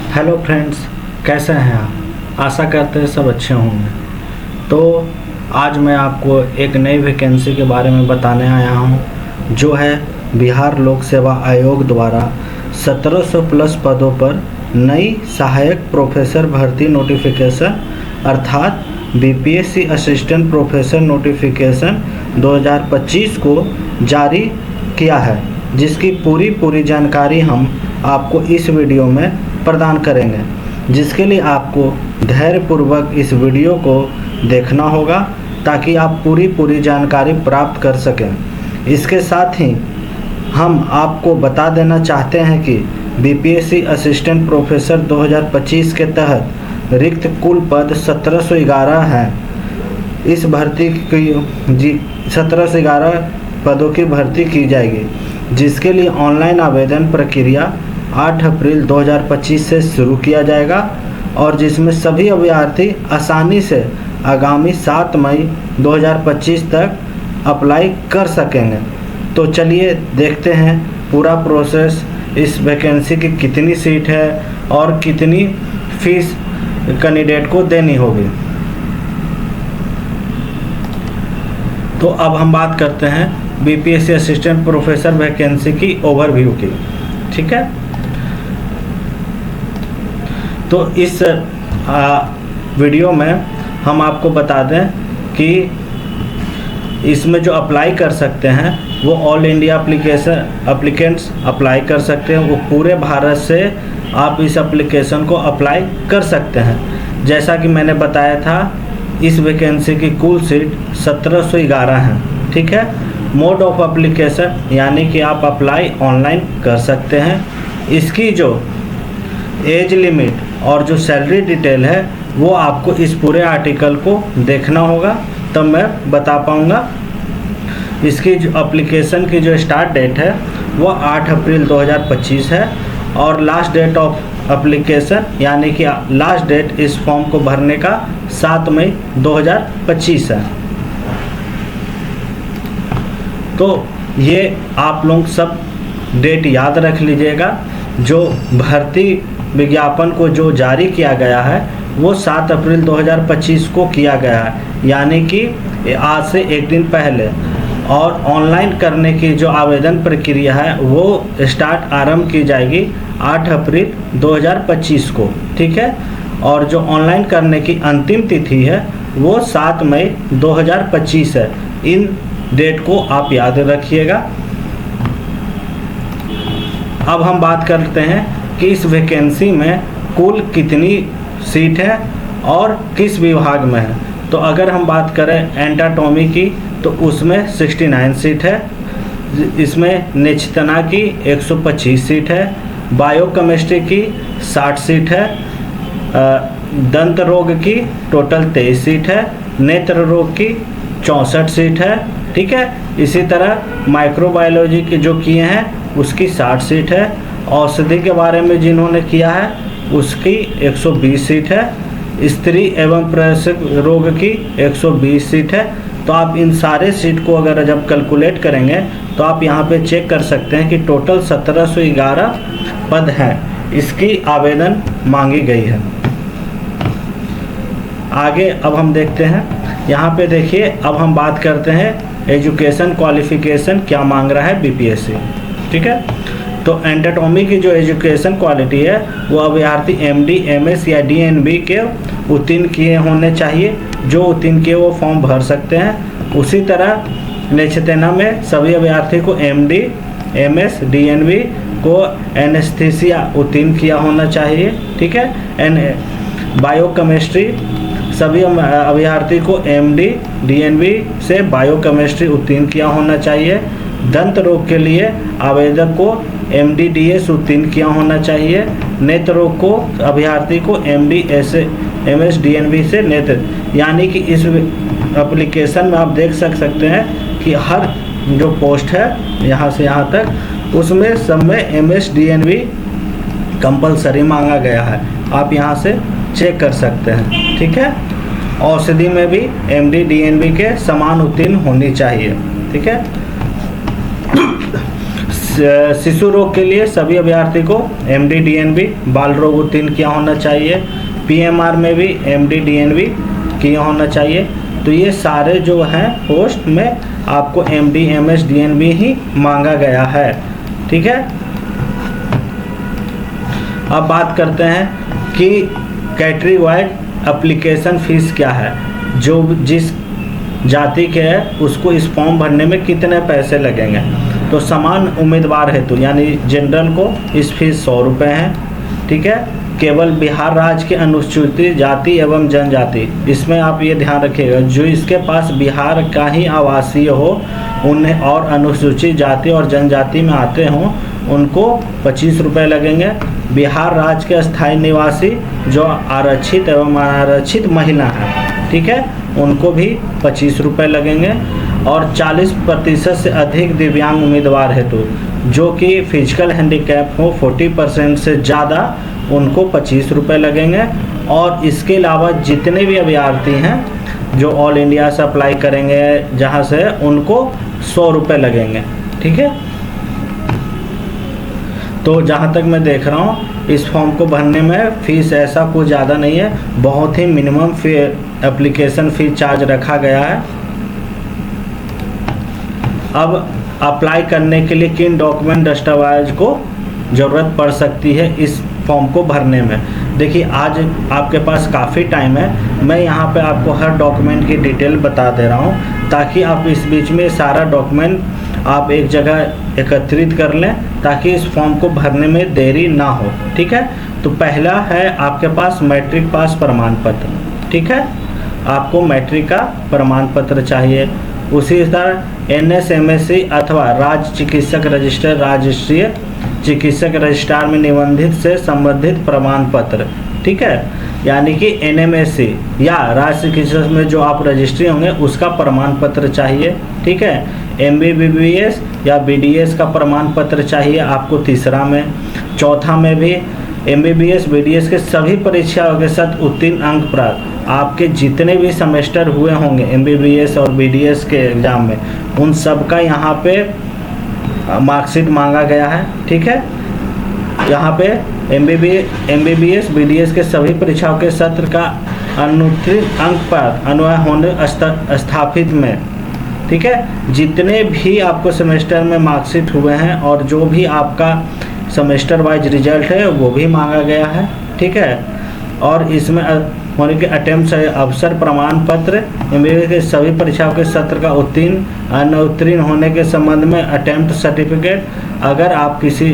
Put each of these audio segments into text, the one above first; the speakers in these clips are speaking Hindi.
हेलो फ्रेंड्स, कैसे हैं आप? आशा करते हैं सब अच्छे होंगे। तो आज मैं आपको एक नई वैकेंसी के बारे में बताने आया हूं, जो है बिहार लोक सेवा आयोग द्वारा 1700 प्लस पदों पर नई सहायक प्रोफेसर भर्ती नोटिफिकेशन अर्थात बीपीएससी असिस्टेंट प्रोफेसर नोटिफिकेशन 2025 को जारी किया है, जिसकी पूरी जानकारी हम आपको इस वीडियो में प्रदान करेंगे, जिसके लिए आपको धैर्यपूर्वक इस वीडियो को देखना होगा ताकि आप पूरी जानकारी प्राप्त कर सकें। इसके साथ ही हम आपको बता देना चाहते हैं कि बीपीएससी असिस्टेंट प्रोफेसर 2025 के तहत रिक्त कुल पद 1711 हैं। इस भर्ती की 1711 पदों की भर्ती की जाएगी, जिसके लिए ऑनलाइन आवेदन प्रक्रिया 8 अप्रैल 2025 से शुरू किया जाएगा और जिसमें सभी अभ्यर्थी आसानी से आगामी 7 मई 2025 तक अप्लाई कर सकेंगे। तो चलिए देखते हैं पूरा प्रोसेस, इस वैकेंसी की कितनी सीट है और कितनी फीस कैंडिडेट को देनी होगी। तो अब हम बात करते हैं बीपीएससी असिस्टेंट प्रोफेसर वैकेंसी की ओवरव्यू की। ठीक है, तो इस वीडियो में हम आपको बता दें कि इसमें जो अप्लाई कर सकते हैं वो ऑल इंडिया एप्लीकेंट्स अप्लाई कर सकते हैं। वो पूरे भारत से आप इस एप्लीकेशन को अप्लाई कर सकते हैं। जैसा कि मैंने बताया था, इस वैकेंसी की कुल सीट 1711 हैं। ठीक है, मोड ऑफ एप्लीकेशन यानी कि आप अप्लाई ऑनलाइन कर सकते हैं। इसकी जो एज लिमिट और जो सैलरी डिटेल है वो आपको इस पूरे आर्टिकल को देखना होगा, तब मैं बता पाऊँगा। इसकी जो एप्लीकेशन की जो स्टार्ट डेट है वो 8 अप्रैल 2025 है और लास्ट डेट ऑफ एप्लीकेशन यानी कि लास्ट डेट इस फॉर्म को भरने का 7 मई 2025 है। तो ये आप लोग सब डेट याद रख लीजिएगा। जो भर्ती विज्ञापन को जो जारी किया गया है वो 7 अप्रैल 2025 को किया गया है, यानी कि आज से एक दिन पहले। और ऑनलाइन करने की जो आवेदन प्रक्रिया है वो आरंभ की जाएगी 8 अप्रैल 2025 को। ठीक है, और जो ऑनलाइन करने की अंतिम तिथि है वो 7 मई 2025 है। इन डेट को आप याद रखिएगा। अब हम बात करते हैं कि इस वैकेंसी में कुल कितनी सीट है और किस विभाग में है। तो अगर हम बात करें एनाटॉमी की तो उसमें 69 सीट है। इसमें नेत्रतना की 125 सीट है, बायोकेमिस्ट्री की 60 सीट है, दंत रोग की टोटल 23 सीट है, नेत्र रोग की 64 सीट है। ठीक है, इसी तरह माइक्रोबायोलॉजी के जो किए हैं उसकी 60 सीट है। औषधि के बारे में जिन्होंने किया है उसकी 120 सीट है। स्त्री एवं प्रसव रोग की 120 सीट है। तो आप इन सारे सीट को अगर जब कैलकुलेट करेंगे तो आप यहाँ पे चेक कर सकते हैं कि टोटल 1711 पद हैं। इसकी आवेदन मांगी गई है। आगे अब हम देखते हैं, यहाँ पे देखिए, अब हम बात करते हैं एजुकेशन क्वालिफिकेशन क्या मांग रहा है बीपीएससी। ठीक है, तो एनाटॉमी की जो एजुकेशन क्वालिटी है वो अभ्यर्थी एमडी, एमएस या डीएनबी के उत्तीर्ण किए होने चाहिए। जो उत्तीर्ण किए वो फॉर्म भर सकते हैं। उसी तरह नेत्रतना में सभी अभ्यर्थी को एमडी, एमएस, डीएनबी को एनेस्थीसिया उत्तीर्ण किया होना चाहिए। ठीक है, बायोकेमिस्ट्री सभी अभ्यर्थी को एमडी, डीएनबी से बायोकेमिस्ट्री उत्तीर्ण किया होना चाहिए। दंत रोग के लिए आवेदक को एमडीडीएस उत्तीर्ण किया होना चाहिए। नेत्र रोग को अभ्यर्थी को एमएस डीएनबी से नेत्र, यानी कि इस एप्लीकेशन में आप देख सकते हैं कि हर जो पोस्ट है यहाँ से यहाँ तक उसमें सब में एमएस डीएनबी कंपलसरी मांगा गया है। आप यहाँ से चेक कर सकते हैं। ठीक है, औषधि में भी एमडी, डीएनबी के समान उत्तीर्ण होनी चाहिए। ठीक है, शिशु रोग के लिए सभी अभ्यर्थी को MD DNB बाल रोग उत्तीर्ण किया होना चाहिए। PMR में भी MD DNB किया होना चाहिए। तो ये सारे जो हैं पोस्ट में आपको MD MS DNB ही मांगा गया है, ठीक है। अब बात करते हैं कि कैटेगरी वाइज एप्लीकेशन फ़ीस क्या है। जो जिस जाति के है उसको इस फॉर्म भरने में कितने पैसे लगेंगे। तो समान उम्मीदवार हेतु यानी जनरल को इस फीस 100 रुपये है, ठीक है। केवल बिहार राज्य के अनुसूचित जाति एवं जनजाति, इसमें आप ये ध्यान रखिएगा, जो इसके पास बिहार का ही आवासीय हो उन्हें और अनुसूचित जाति और जनजाति में आते हों उनको 25 रुपये लगेंगे। बिहार राज्य के स्थायी निवासी जो आरक्षित एवं अनारक्षित महिला हैं, ठीक है, उनको भी 25 रुपये लगेंगे। और 40% से अधिक दिव्यांग उम्मीदवार हेतु जो कि फिजिकल हैंडीकैप हो 40% से ज़्यादा, उनको 25 रुपये लगेंगे। और इसके अलावा जितने भी अभ्यर्थी हैं जो ऑल इंडिया से अप्लाई करेंगे जहां से, उनको 100 रुपये लगेंगे, ठीक है। तो जहां तक मैं देख रहा हूं इस फॉर्म को भरने में फ़ीस ऐसा कुछ ज़्यादा नहीं है, बहुत ही मिनिमम एप्लीकेशन फ़ीस चार्ज रखा गया है। अब अप्लाई करने के लिए किन डॉक्यूमेंट दस्तावेज को ज़रूरत पड़ सकती है इस फॉर्म को भरने में। देखिए आज आपके पास काफ़ी टाइम है, मैं यहाँ पे आपको हर डॉक्यूमेंट की डिटेल बता दे रहा हूँ ताकि आप इस बीच में सारा डॉक्यूमेंट आप एक जगह एकत्रित कर लें ताकि इस फॉर्म को भरने में देरी ना हो, ठीक है। तो पहला है आपके पास मैट्रिक पास प्रमाण पत्र, ठीक है, आपको मैट्रिक का प्रमाण पत्र चाहिए। उसी तरह NSMSC अथवा राज्य चिकित्सक रजिस्टर राष्ट्रीय चिकित्सक रजिस्ट्रार में निबंधित से संबंधित प्रमाण पत्र, ठीक है, यानी कि NMSC या राज्य चिकित्सक में जो आप रजिस्ट्री होंगे उसका प्रमाण पत्र चाहिए, ठीक है। MBBS या BDS का प्रमाण पत्र चाहिए आपको तीसरा में। चौथा में भी MBBS BDS के सभी परीक्षाओं के साथ उत्तीर्ण अंक प्राप्त, आपके जितने भी सेमेस्टर हुए होंगे MBBS और BDS के एग्ज़ाम में, उन सब का यहाँ पे मार्कशीट मांगा गया है, ठीक है। यहाँ पे MBBS BDS के सभी परीक्षाओं के सत्र का अनुत्तीर्ण अंक प्राप्त अनुय होने स्थापित में, ठीक है। जितने भी आपको सेमेस्टर में मार्कशीट हुए हैं और जो भी आपका सेमेस्टर वाइज रिजल्ट है वो भी मांगा गया है, ठीक है। और इसमें होने के अटेम्प्ट अवसर प्रमाण पत्र, MBBS के सभी परीक्षाओं के सत्र का उत्तीर्ण अनुत्तीर्ण होने के संबंध में अटेम्प्ट सर्टिफिकेट, अगर आप किसी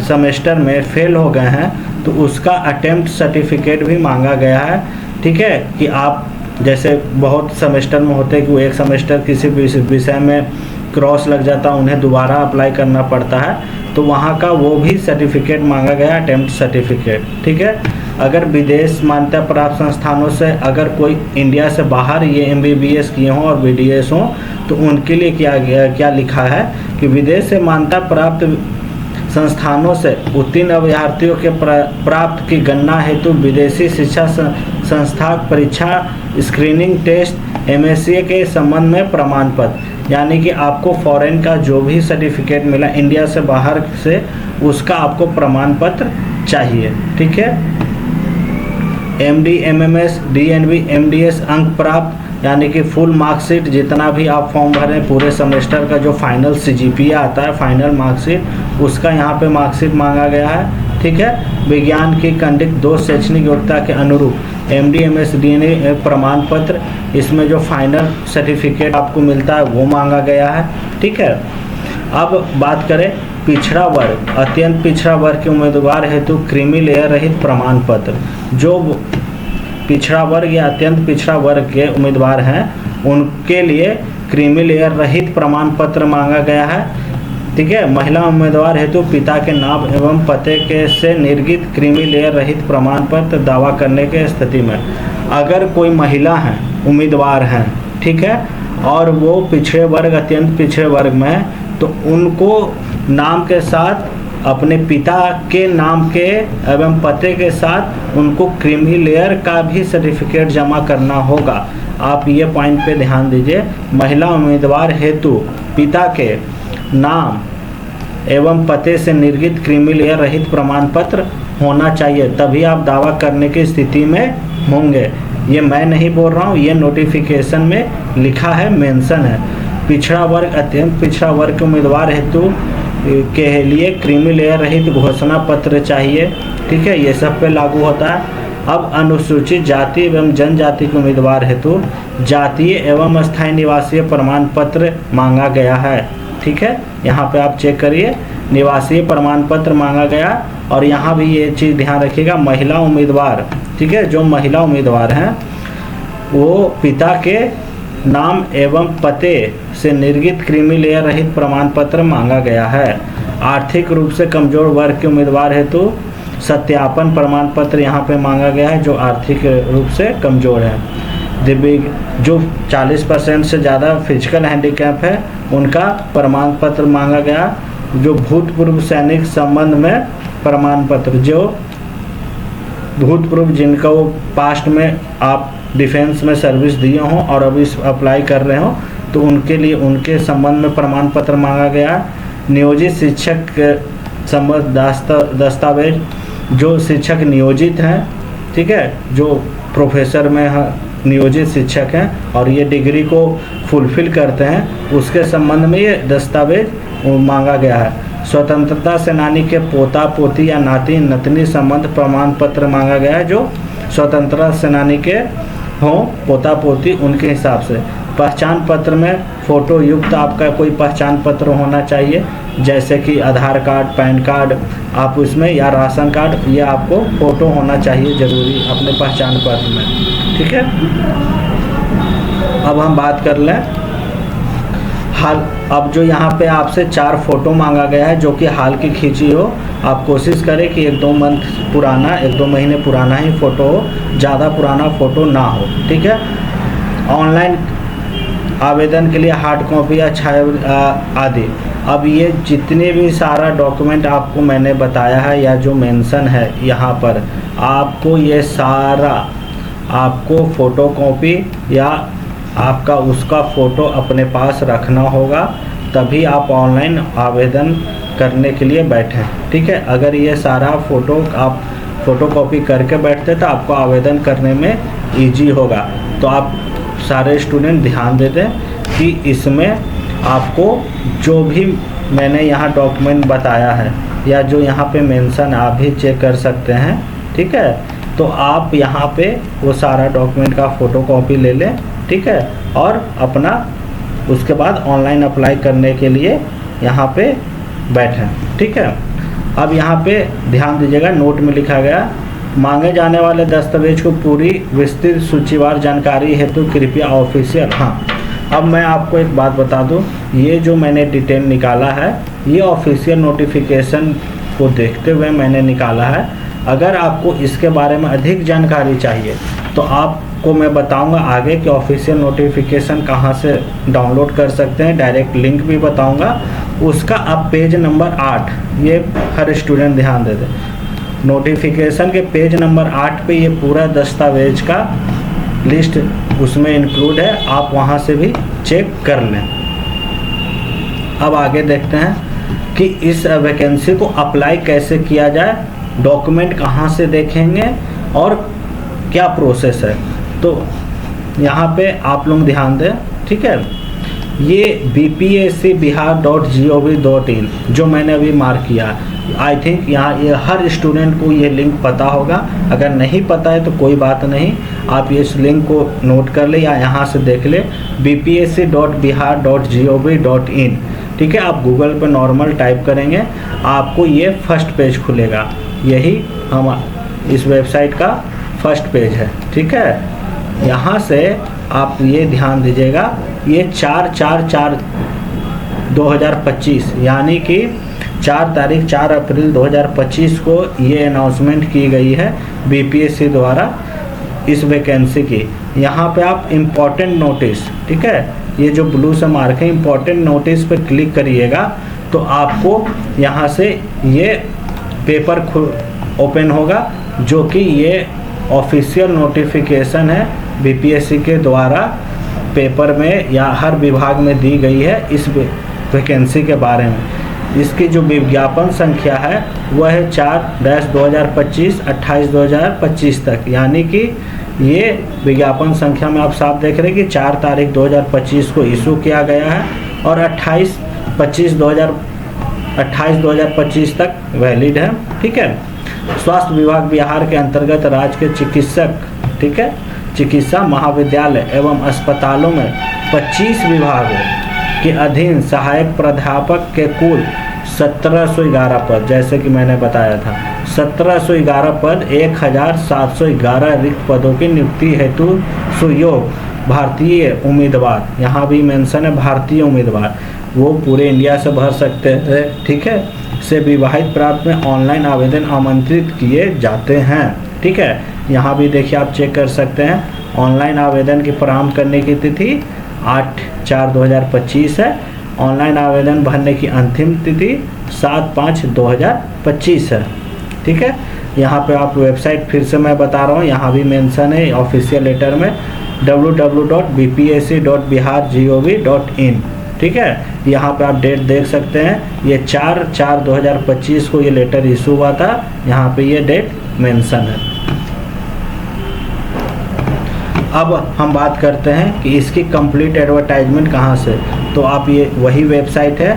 सेमेस्टर में फेल हो गए हैं तो उसका अटेम्प्ट सर्टिफिकेट भी मांगा गया है, ठीक है। कि आप जैसे बहुत सेमेस्टर में होते हैं कि वो एक सेमेस्टर किसी विषय में क्रॉस लग जाता है, उन्हें दोबारा अप्लाई करना पड़ता है, तो वहाँ का वो भी सर्टिफिकेट मांगा गया, अटेम्प्ट सर्टिफिकेट, ठीक है। अगर विदेश मान्यता प्राप्त संस्थानों से अगर कोई इंडिया से बाहर ये MBBS किए हों और BDS हों तो उनके लिए क्या लिखा है कि विदेश से मान्यता प्राप्त संस्थानों से उत्तीर्ण अभ्यर्थियों के प्राप्त की गणना हेतु विदेशी शिक्षा संस्था परीक्षा स्क्रीनिंग टेस्ट MSc के संबंध में प्रमाण पत्र, यानी कि आपको फॉरेन का जो भी सर्टिफिकेट मिला इंडिया से बाहर से, उसका आपको प्रमाण पत्र चाहिए, ठीक है। MD MMS DNB MDS अंक प्राप्त, यानी कि फुल मार्कशीट जितना भी आप फॉर्म भरें पूरे सेमेस्टर का जो फाइनल CGPA आता है फाइनल मार्कशीट, उसका यहाँ पे मार्कशीट मांगा गया है, ठीक है। विज्ञान की कंडित 2 शैक्षणिक योग्यता के अनुरूप MD MS DNB प्रमाण पत्र, इसमें जो फाइनल सर्टिफिकेट आपको मिलता है वो मांगा गया है, ठीक है। अब बात करें पिछड़ा वर्ग, अत्यंत पिछड़ा वर्ग के उम्मीदवार हेतु क्रीमी लेयर रहित प्रमाण पत्र। जो पिछड़ा वर्ग या अत्यंत पिछड़ा वर्ग के उम्मीदवार हैं उनके लिए क्रीमी लेयर रहित प्रमाण पत्र मांगा गया है, ठीक है। महिला उम्मीदवार हेतु पिता के नाम एवं पते के से निर्गत क्रीमी लेयर रहित प्रमाण पत्र दावा करने के स्थिति में, अगर कोई महिला है उम्मीदवार हैं, ठीक है, और वो पिछड़े वर्ग अत्यंत पिछड़े वर्ग में है, तो उनको नाम के साथ अपने पिता के नाम के एवं पते के साथ उनको क्रीमी लेयर का भी सर्टिफिकेट जमा करना होगा। आप ये पॉइंट पे ध्यान दीजिए, महिला उम्मीदवार हेतु पिता के नाम एवं पते से निर्गत क्रीमी लेयर रहित प्रमाण पत्र होना चाहिए, तभी आप दावा करने की स्थिति में होंगे। ये मैं नहीं बोल रहा हूँ, ये नोटिफिकेशन में लिखा है, मेंशन है। पिछड़ा वर्ग, अत्यंत पिछड़ा वर्ग के उम्मीदवार हेतु के लिए क्रीमी लेयर रहित घोषणा पत्र चाहिए, ठीक है, ये सब पे लागू होता है। अब अनुसूचित जाति एवं जनजाति के उम्मीदवार हेतु जातीय एवं स्थायी निवासीय प्रमाण पत्र मांगा गया है, ठीक है, यहाँ पे आप चेक करिए, निवासीय प्रमाण पत्र मांगा गया। और यहाँ भी ये चीज़ ध्यान रखिएगा, महिला उम्मीदवार, ठीक है, जो महिला उम्मीदवार हैं वो पिता के नाम एवं पते से निर्गत क्रीमी लेयर रहित प्रमाण पत्र मांगा गया है। आर्थिक रूप से कमजोर वर्ग के उम्मीदवार हेतु सत्यापन प्रमाण पत्र यहाँ पे मांगा गया है, जो आर्थिक रूप से कमजोर है। दिव्यांग जो 40% से ज़्यादा फिजिकल हैंडीकैप है उनका प्रमाण पत्र मांगा गया। जो भूतपूर्व सैनिक संबंध में प्रमाण पत्र, जो भूतपूर्व जिनका वो पास्ट में आप डिफेंस में सर्विस दिए हों और अभी अप्लाई कर रहे हो तो उनके लिए उनके संबंध में प्रमाण पत्र मांगा गया। नियोजित शिक्षक संबंध दस्तावेज, जो शिक्षक नियोजित हैं, ठीक है, जो प्रोफेसर में नियोजित शिक्षक हैं और ये डिग्री को फुलफिल करते हैं, उसके संबंध में ये दस्तावेज मांगा गया है। स्वतंत्रता सेनानी के पोता पोती या नाती नतनी संबंध प्रमाण पत्र मांगा गया है, जो स्वतंत्रता सेनानी के हों पोता पोती उनके हिसाब से। पहचान पत्र में फ़ोटो युक्त आपका कोई पहचान पत्र होना चाहिए, जैसे कि आधार कार्ड, पैन कार्ड, आप उसमें या राशन कार्ड, ये आपको फ़ोटो होना चाहिए ज़रूरी अपने पहचान पत्र में, ठीक है। अब हम बात कर लें हाल, अब जो यहाँ पे आपसे 4 फ़ोटो मांगा गया है जो कि हाल की खींची हो। आप कोशिश करें कि 1-2 मंथ पुराना, 1-2 महीने पुराना ही फ़ोटो हो, ज़्यादा पुराना फ़ोटो ना हो, ठीक है। ऑनलाइन आवेदन के लिए हार्ड कॉपी या छाया आदि। अब ये जितने भी सारा डॉक्यूमेंट आपको मैंने बताया है या जो मेंशन है यहाँ पर, आपको ये सारा आपको फ़ोटो कॉपी या आपका उसका फ़ोटो अपने पास रखना होगा, तभी आप ऑनलाइन आवेदन करने के लिए बैठें, ठीक है। अगर ये सारा फ़ोटो आप फ़ोटो कॉपी करके बैठते तो आपको आवेदन करने में ईजी होगा। तो आप सारे स्टूडेंट ध्यान दे दें कि इसमें आपको जो भी मैंने यहाँ डॉक्यूमेंट बताया है या जो यहाँ पे मेंशन आप भी चेक कर सकते हैं, ठीक है। तो आप यहाँ पे वो सारा डॉक्यूमेंट का फ़ोटो कॉपी ले लें, ठीक है, और अपना उसके बाद ऑनलाइन अप्लाई करने के लिए यहाँ पे बैठें, ठीक है। अब यहाँ पे ध्यान दीजिएगा, नोट में लिखा गया, मांगे जाने वाले दस्तावेज को पूरी विस्तृत सूचीवार जानकारी हेतु कृपया ऑफिशियल। हाँ, अब मैं आपको एक बात बता दूं, ये जो मैंने डिटेल निकाला है ये ऑफिशियल नोटिफिकेशन को देखते हुए मैंने निकाला है। अगर आपको इसके बारे में अधिक जानकारी चाहिए तो आपको मैं बताऊंगा आगे कि ऑफिशियल नोटिफिकेशन कहाँ से डाउनलोड कर सकते हैं, डायरेक्ट लिंक भी बताऊंगा उसका। आप पेज नंबर 8, ये हर स्टूडेंट ध्यान दे दें, नोटिफिकेशन के पेज नंबर 8 पे ये पूरा दस्तावेज का लिस्ट उसमें इंक्लूड है, आप वहाँ से भी चेक कर लें। अब आगे देखते हैं कि इस वैकेंसी को अप्लाई कैसे किया जाए, डॉक्यूमेंट कहाँ से देखेंगे और क्या प्रोसेस है। तो यहाँ पे आप लोग ध्यान दें, ठीक है। ये bpscbihar.gov.in जो मैंने अभी मार्क किया, आई थिंक यहाँ ये हर स्टूडेंट को ये लिंक पता होगा। अगर नहीं पता है तो कोई बात नहीं, आप इस लिंक को नोट कर ले या यहाँ से देख ले, bpsc.bihar.gov.in, ठीक है। आप गूगल पर नॉर्मल टाइप करेंगे, आपको ये फर्स्ट पेज खुलेगा, यही हम इस वेबसाइट का फर्स्ट पेज है, ठीक है। यहाँ से आप ये ध्यान दीजिएगा, ये 4/4/2025 यानी कि 4 अप्रैल 2025 को ये अनाउंसमेंट की गई है बीपीएससी द्वारा इस वैकेंसी की। यहाँ पे आप इम्पॉर्टेंट नोटिस, ठीक है, ये जो ब्लू से मार्क है इम्पॉर्टेंट नोटिस पर क्लिक करिएगा तो आपको यहाँ से ये पेपर ओपन होगा जो कि ये ऑफिशियल नोटिफिकेशन है बीपीएससी के द्वारा पेपर में या हर विभाग में दी गई है इस वैकेंसी के बारे में। इसकी जो विज्ञापन संख्या है वह है 4-2025 28/2025 तक, यानी कि ये विज्ञापन संख्या में आप साफ देख रहे हैं कि 4 तारीख 2025 को इशू किया गया है और 28/2025 तक वैलिड है। ठीक है। स्वास्थ्य विभाग बिहार के अंतर्गत राज्य के चिकित्सक, ठीक है, चिकित्सा महाविद्यालय एवं अस्पतालों में 25 विभागों के अधीन सहायक प्राध्यापक के कुल 1711 पद, जैसे कि मैंने बताया था 1711 पद, 1711 रिक्त पदों की नियुक्ति हेतु सुयोग भारतीय उम्मीदवार, यहाँ भी मेंशन है भारतीय उम्मीदवार, वो पूरे इंडिया से भर सकते हैं, ठीक है, से विवाहित प्रांत में ऑनलाइन आवेदन आमंत्रित किए जाते हैं। ठीक है। यहाँ भी देखिए आप चेक कर सकते हैं, ऑनलाइन आवेदन की प्रारंभ करने की तिथि 8/4/2025 है। ऑनलाइन आवेदन भरने की अंतिम तिथि 7/5/2025 है। ठीक है। यहाँ पे आप वेबसाइट फिर से मैं बता रहा हूँ, यहाँ भी मेंशन है ऑफिशियल लेटर में www.bpsc.bihar.gov.in। ठीक है। यहाँ पे आप डेट देख सकते हैं, ये 4/4/2025 को ये लेटर इशू हुआ था, यहाँ पे ये डेट मेंशन है। अब हम बात करते हैं कि इसकी कंप्लीट एडवर्टाइजमेंट कहाँ से, तो आप ये वही वेबसाइट है,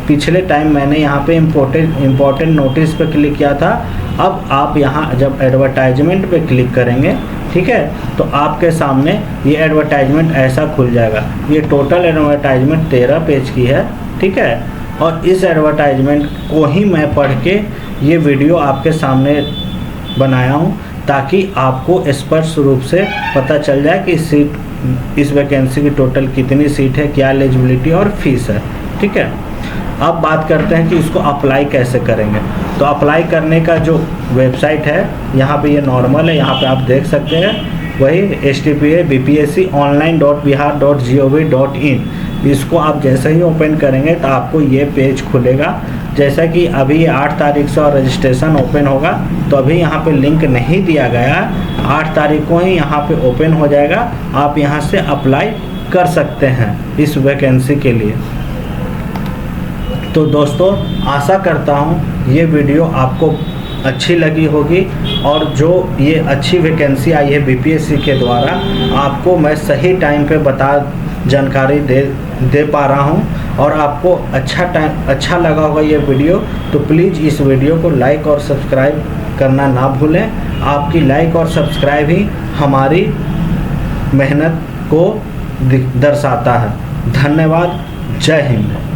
पिछले टाइम मैंने यहाँ पे इम्पोर्टेंट नोटिस पे क्लिक किया था। अब आप यहाँ जब एडवर्टाइजमेंट पे क्लिक करेंगे, ठीक है, तो आपके सामने ये एडवर्टाइजमेंट ऐसा खुल जाएगा। ये टोटल एडवर्टाइजमेंट 13 पेज की है। ठीक है। और इस एडवर्टाइजमेंट को ही मैं पढ़ के ये वीडियो आपके सामने बनाया हूँ, ताकि आपको स्पष्ट रूप से पता चल जाए कि इस वैकेंसी की टोटल कितनी सीट है, क्या एलिजिबिलिटी और फीस है। ठीक है। अब बात करते हैं कि इसको अप्लाई कैसे करेंगे। तो अप्लाई करने का जो वेबसाइट है, यहाँ पे ये नॉर्मल है, यहाँ पे आप देख सकते हैं, वही http://bpsc.online.bihar.gov.in। इसको आप जैसे ही ओपन करेंगे तो आपको ये पेज खुलेगा। जैसा कि अभी ये 8 तारीख से और रजिस्ट्रेशन ओपन होगा, तो अभी यहाँ पे लिंक नहीं दिया गया है, 8 तारीख को ही यहाँ पे ओपन हो जाएगा। आप यहाँ से अप्लाई कर सकते हैं इस वैकेंसी के लिए। तो दोस्तों, आशा करता हूँ ये वीडियो आपको अच्छी लगी होगी, और जो ये अच्छी वैकेंसी आई है बीपीएससी के द्वारा, आपको मैं सही टाइम पे जानकारी दे पा रहा हूँ, और आपको अच्छा लगा होगा ये वीडियो, तो प्लीज़ इस वीडियो को लाइक और सब्सक्राइब करना ना भूलें। आपकी लाइक और सब्सक्राइब ही हमारी मेहनत को दर्शाता है। धन्यवाद। जय हिंद।